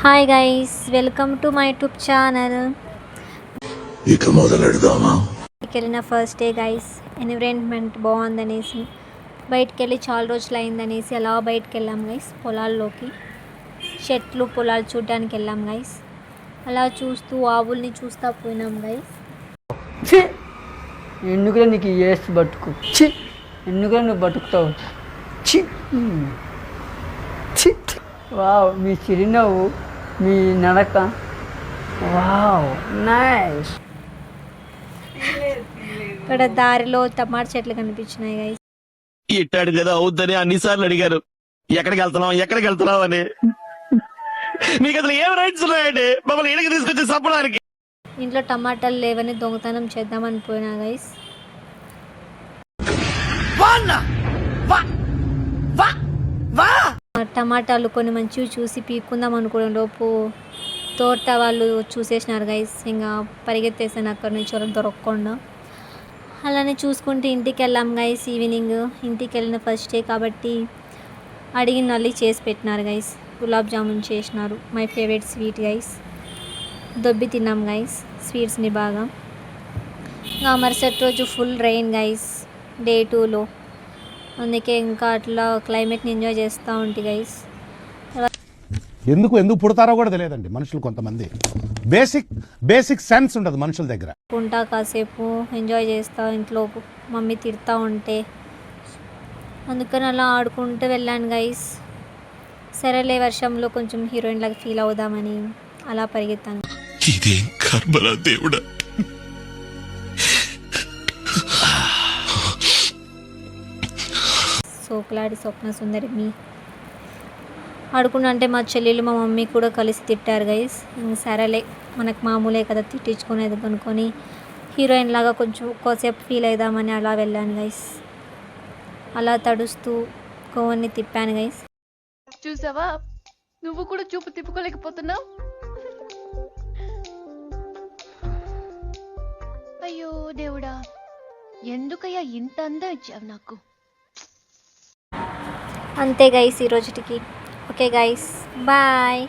Hi guys, welcome to my YouTube channel. ఇక మొదలెడదామా? వెళ్ళిన first day guys, environment బాగుందనేసి బయటికి వెళ్ళి చాలా రోజులు అయిందనేసి అలా బయటికి వెళ్ళాం గైస్. పొలాల్లోకి చెట్లు పొలాలు చూడడానికి వెళ్ళాం గైస్. అలా చూస్తూ ఆవుల్ని చూస్తూ పోయినాం గైస్. ఎందుకురా నీకు ఏసి బతుకు, ఎందుకురా నువ్వు బతుకుతావు. వావ్, మీ చిరునవ్వు, మీ నడక, వావ్ నైస్. ఇక్కడ దారిలో టమాటా చెట్లు కనిపించినాయి గైస్. ఇట్టాడు కదా అవుద్దని అన్నిసార్లు అడిగారు, ఎక్కడికి వెళ్తున్నావు అని. మీకు అసలు ఏం రైట్స్ ఉన్నాయండి మమ్మల్ని ఇంటికి తీసుకొచ్చి చంపడానికి? ఇంట్లో టమాటాలు లేవని దొంగతనం చేద్దామని పోయినా గైస్. టమాటాలు కొన్ని మంచివి చూసి పీక్కుందాం అనుకోవడం లోపు తోట వాళ్ళు చూసేసినారు గైస్. ఇంకా పరిగెత్తేసాను అక్కడి నుంచి వాళ్ళకి దొరకకుండా. అలానే చూసుకుంటే ఇంటికి వెళ్ళాం గైస్. ఈవినింగ్ ఇంటికి వెళ్ళిన ఫస్ట్ డే కాబట్టి అడిగిన వాళ్ళు చేసి పెట్టినారు గైస్. గులాబ్ జామున్ చేసినారు, మై ఫేవరెట్ స్వీట్ గైస్. దొబ్బి తిన్నాం గైస్ స్వీట్స్ని బాగా. ఇంకా మరుసటి రోజు ఫుల్ రెయిన్ గైస్ డే 2లో. అందుకే ఇంకా అట్లా క్లైమేట్ని ఎంజాయ్ చేస్తూ ఉంటే గైస్. ఎందుకు పుడతారో కూడా తెలియదండి మనుషులు. కొంతమంది బేసిక్ సెన్స్ ఉండదు మనుషుల దగ్గర. ఉంటా కాసేపు ఎంజాయ్ చేస్తా, ఇంట్లో మమ్మీ తిడతా ఉంటే అందుకని అలా ఆడుకుంటూ వెళ్ళాను గైస్. సరేలే వర్షంలో కొంచెం హీరోయిన్ లాగా ఫీల్ అవుదామని అలా పరిగెత్తాను. ఇదేం కర్మరా దేవుడా. సోకులాడి స్వప్న సుందరి మీ ఆడుకున్నా అంటే మా చెల్లెలు మా మమ్మీ కూడా కలిసి తిట్టారు గైస్. సరేలే మనకు మామూలే కదా తిట్టించుకునేది అనుకొని హీరోయిన్ లాగా కొంచెం కోసేపు ఫీల్ అవుదామని అలా వెళ్ళాను గైస్. అలా తడుస్తూ కోవన్ని తిప్పాను గైస్. చూసావా, నువ్వు కూడా చూపు తిప్పుకోలేకపోతున్నావు. అయ్యో దేవుడా, ఎందుకయ్యా ఇంత అందం ఇచ్చావు నాకు. అంతే గైస్ ఈరోజుటికి. Okay guys, bye.